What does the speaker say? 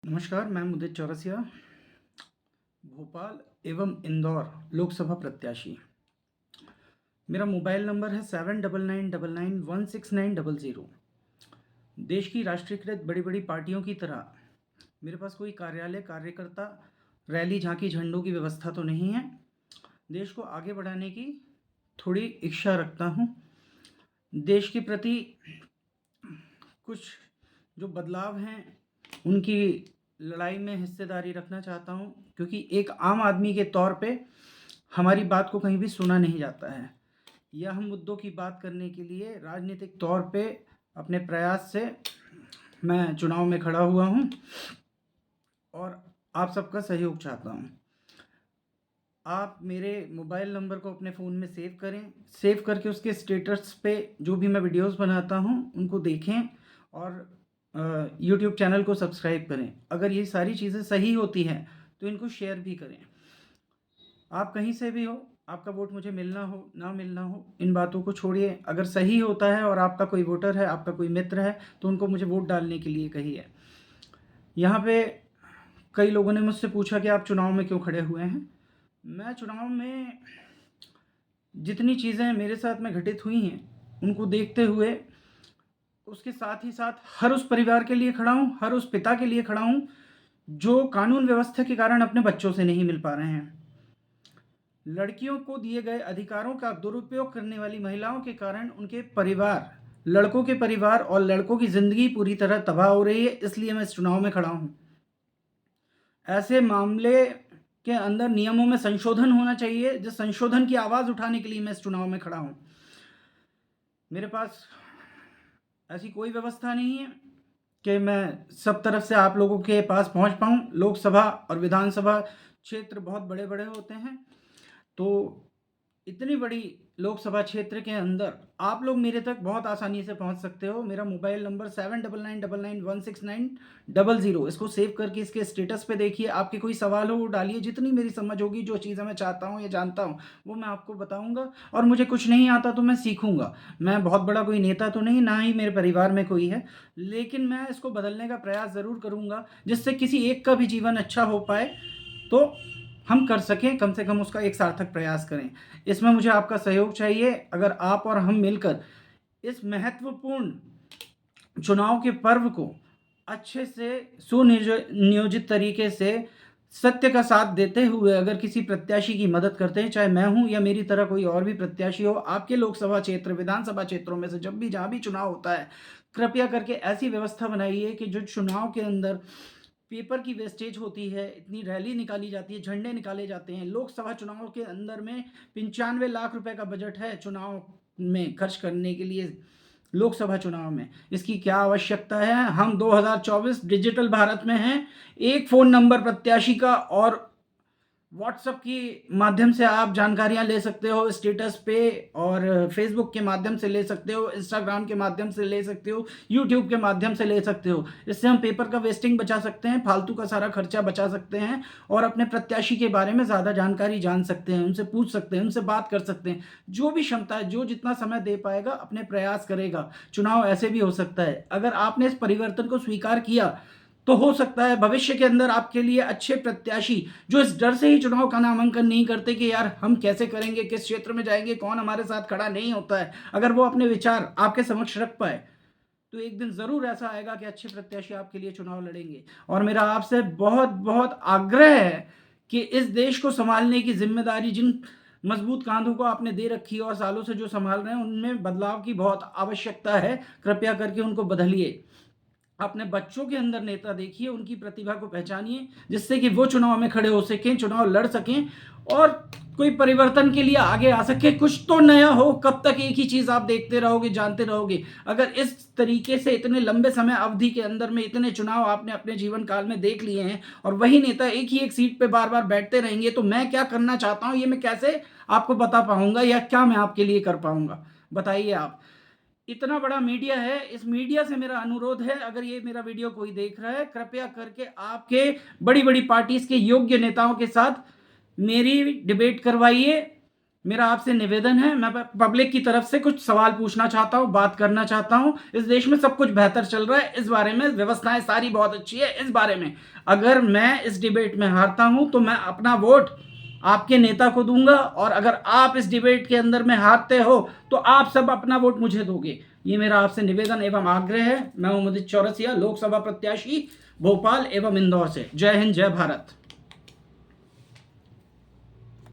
नमस्कार, मैं मुदित चौरसिया, भोपाल एवं इंदौर लोकसभा प्रत्याशी। मेरा मोबाइल नंबर है 7999916900। देश की राष्ट्रीयकृत बड़ी-बड़ी पार्टियों की तरह मेरे पास कोई कार्यालय, कार्यकर्ता, रैली, झांकी, झंडों की व्यवस्था तो नहीं है। देश को आगे बढ़ाने की थोड़ी इच्छा रखता हूँ। देश के प्रति कुछ जो बदलाव हैं, उनकी लड़ाई में हिस्सेदारी रखना चाहता हूँ, क्योंकि एक आम आदमी के तौर पे हमारी बात को कहीं भी सुना नहीं जाता है। यह हम मुद्दों की बात करने के लिए राजनीतिक तौर पे अपने प्रयास से मैं चुनाव में खड़ा हुआ हूँ और आप सबका सहयोग चाहता हूँ। आप मेरे मोबाइल नंबर को अपने फ़ोन में सेव करें। सेव करके उसके स्टेटस पे जो भी मैं वीडियोज़ बनाता हूँ, उनको देखें और यूट्यूब चैनल को सब्सक्राइब करें। अगर ये सारी चीज़ें सही होती हैं, तो इनको शेयर भी करें। आप कहीं से भी हो, आपका वोट मुझे मिलना हो, ना मिलना हो, इन बातों को छोड़िए। अगर सही होता है और आपका कोई वोटर है, आपका कोई मित्र है, तो उनको मुझे वोट डालने के लिए कहिए। यहाँ पे कई लोगों ने मुझसे पूछा कि आप चुनाव में क्यों खड़े हुए हैं? मैं चुनाव में जितनी चीज़ें मेरे साथ में घटित हुई हैं, उनको देखते हुए उसके साथ ही साथ हर उस परिवार के लिए खड़ा हूँ, हर उस पिता के लिए खड़ा हूँ, जो कानून व्यवस्था के कारण अपने बच्चों से नहीं मिल पा रहे हैं। लड़कियों को दिए गए अधिकारों का दुरुपयोग करने वाली महिलाओं के कारण उनके परिवार, लड़कों के परिवार और लड़कों की ज़िंदगी पूरी तरह तबाह हो रही है, इसलिए मैं इस चुनाव में खड़ा हूँ। ऐसे मामले के अंदर नियमों में संशोधन होना चाहिए, जिस संशोधन की आवाज़ उठाने के लिए मैं इस चुनाव में खड़ा हूँ। मेरे पास ऐसी कोई व्यवस्था नहीं है कि मैं सब तरफ से आप लोगों के पास पहुँच पाऊँ। लोकसभा और विधानसभा क्षेत्र बहुत बड़े-बड़े होते हैं, तो इतनी बड़ी लोकसभा क्षेत्र के अंदर आप लोग मेरे तक बहुत आसानी से पहुंच सकते हो। मेरा मोबाइल नंबर 7999916900, इसको सेव करके इसके स्टेटस पे देखिए। आपके कोई सवाल हो वो डालिए, जितनी मेरी समझ होगी, जो चीज़ें मैं चाहता हूँ या जानता हूँ, वो मैं आपको बताऊँगा। और मुझे कुछ नहीं आता तो मैं सीखूँगा। मैं बहुत बड़ा कोई नेता तो नहीं, ना ही मेरे परिवार में कोई है, लेकिन मैं इसको बदलने का प्रयास ज़रूर करूँगा, जिससे किसी एक का भी जीवन अच्छा हो पाए, तो हम कर सकें, कम से कम उसका एक सार्थक प्रयास करें। इसमें मुझे आपका सहयोग चाहिए। अगर आप और हम मिलकर इस महत्वपूर्ण चुनाव के पर्व को अच्छे से नियोजित तरीके से सत्य का साथ देते हुए अगर किसी प्रत्याशी की मदद करते हैं, चाहे मैं हूं या मेरी तरह कोई और भी प्रत्याशी हो, आपके लोकसभा क्षेत्र, विधानसभा क्षेत्रों में से जब भी जहां भी चुनाव होता है, कृपया करके ऐसी व्यवस्था बनाइए कि जो चुनाव के अंदर पेपर की वेस्टेज होती है, इतनी रैली निकाली जाती है, झंडे निकाले जाते हैं। लोकसभा चुनाव के अंदर में 95 लाख रुपए का बजट है चुनाव में खर्च करने के लिए। लोकसभा चुनाव में इसकी क्या आवश्यकता है? हम 2024 डिजिटल भारत में हैं। एक फ़ोन नंबर प्रत्याशी का और व्हाट्सएप की माध्यम से आप जानकारियाँ ले सकते हो स्टेटस पे, और फेसबुक के माध्यम से ले सकते हो, इंस्टाग्राम के माध्यम से ले सकते हो, यूट्यूब के माध्यम से ले सकते हो। इससे हम पेपर का वेस्टिंग बचा सकते हैं, फालतू का सारा खर्चा बचा सकते हैं और अपने प्रत्याशी के बारे में ज़्यादा जानकारी जान सकते हैं, उनसे पूछ सकते हैं, उनसे बात कर सकते हैं। जो भी क्षमता है, जो जितना समय दे पाएगा अपने प्रयास करेगा। चुनाव ऐसे भी हो सकता है। अगर आपने इस परिवर्तन को स्वीकार किया, तो हो सकता है भविष्य के अंदर आपके लिए अच्छे प्रत्याशी, जो इस डर से ही चुनाव का नामांकन नहीं करते कि यार हम कैसे करेंगे, किस क्षेत्र में जाएंगे, कौन हमारे साथ खड़ा नहीं होता है, अगर वो अपने विचार आपके समक्ष रख पाए, तो एक दिन ज़रूर ऐसा आएगा कि अच्छे प्रत्याशी आपके लिए चुनाव लड़ेंगे। और मेरा आपसे बहुत बहुत आग्रह है कि इस देश को संभालने की जिम्मेदारी जिन मजबूत कांधों को आपने दे रखी है और सालों से जो संभाल रहे हैं, उनमें बदलाव की बहुत आवश्यकता है। कृपया करके उनको बदलिए। अपने बच्चों के अंदर नेता देखिए, उनकी प्रतिभा को पहचानिए, जिससे कि वो चुनाव में खड़े हो सकें, चुनाव लड़ सकें और कोई परिवर्तन के लिए आगे आ सके। कुछ तो नया हो। कब तक एक ही चीज़ आप देखते रहोगे, जानते रहोगे? अगर इस तरीके से इतने लंबे समय अवधि के अंदर में इतने चुनाव आपने अपने जीवन काल में देख लिए हैं और वही नेता एक ही एक सीट पे बार बार बैठते रहेंगे, तो मैं क्या करना चाहता हूँ ये मैं कैसे आपको बता पाऊंगा, या क्या मैं आपके लिए कर पाऊंगा? बताइए आप। इतना बड़ा मीडिया है, इस मीडिया से मेरा अनुरोध है, अगर ये मेरा वीडियो कोई देख रहा है, कृपया करके आपके बड़ी बड़ी पार्टीज के योग्य नेताओं के साथ मेरी डिबेट करवाइए। मेरा आपसे निवेदन है, मैं पब्लिक की तरफ से कुछ सवाल पूछना चाहता हूँ, बात करना चाहता हूँ। इस देश में सब कुछ बेहतर चल रहा है, इस बारे में व्यवस्थाएँ सारी बहुत अच्छी है, इस बारे में अगर मैं इस डिबेट में हारता हूँ, तो मैं अपना वोट आपके नेता को दूँगा और अगर आप इस डिबेट के अंदर में हारते हो, तो आप सब अपना वोट मुझे दोगे। ये मेरा आपसे निवेदन एवं आग्रह है। मैं उदित चौरसिया, लोकसभा प्रत्याशी भोपाल एवं इंदौर से। जय हिंद, जय भारत।